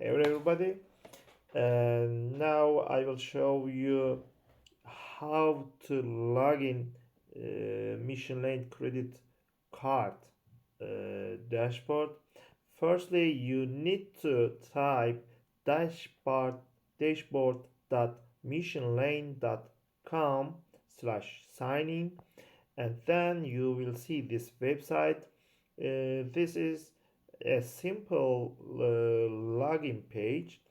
everybody, and now I will show you how to log in Mission Lane credit card dashboard. Firstly, you need to type dashboard.missionlane.com/signing, and then you will see this website. This is a simple login page,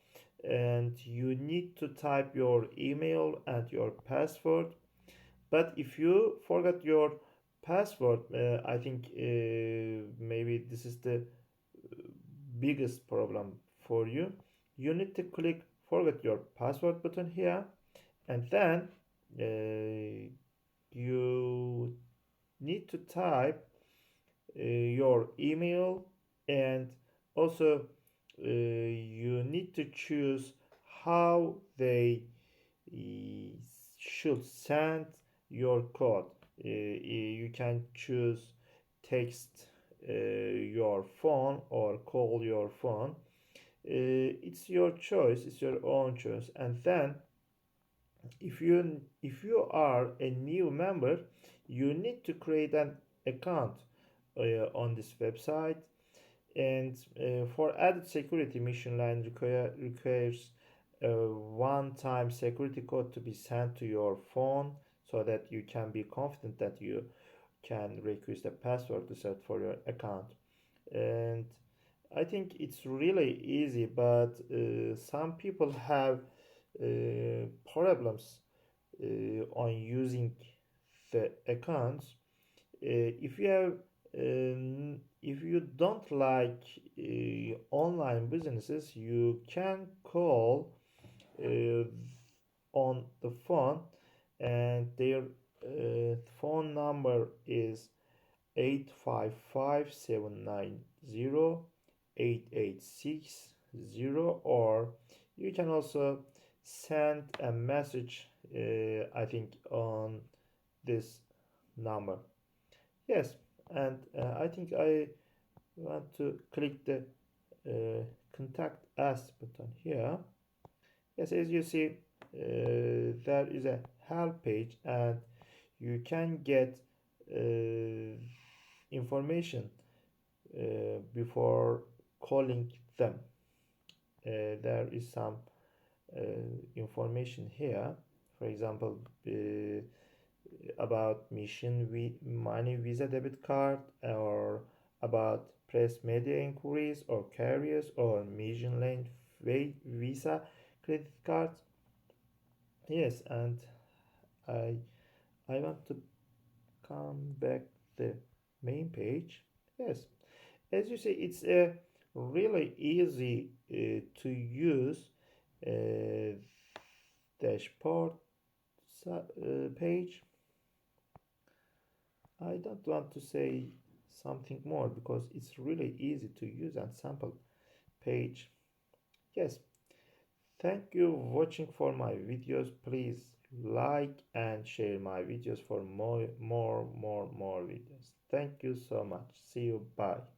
and you need to type your email and your password. But if you forgot your password, I think maybe this is the biggest problem for you. You need to click forget your password button here, and then you need to type your email, and also you need to choose how they uh, should send your code. You can choose text your phone or call your phone. It's your choice, it's your own choice. And then if you are a new member, you need to create an account on this website. And for added security, Mission Line requires a one-time security code to be sent to your phone, so that you can be confident that you can request a password to set for your account. And I think it's really easy, but some people have problems on using the accounts. If you have if you don't like online businesses, you can call on the phone, and their phone number is 855-790-8860, or you can also send a message, I think, on this number. Yes, and I think I want to click the contact us button here. Yes, as you see, there is a help page, and you can get information before calling them. There is some uh, information here, for example, about Mission Money Visa debit card, or about press media inquiries or carriers, or Mission Lane Visa credit cards. Yes, and I I want to come back the main page. Yes, as you see, it's a really easy to use uh, dashboard page. I don't want to say something more because it's really easy to use and simple page. Yes, thank you for watching for my videos. Please like and share my videos for more videos. Thank you so much. See you. Bye.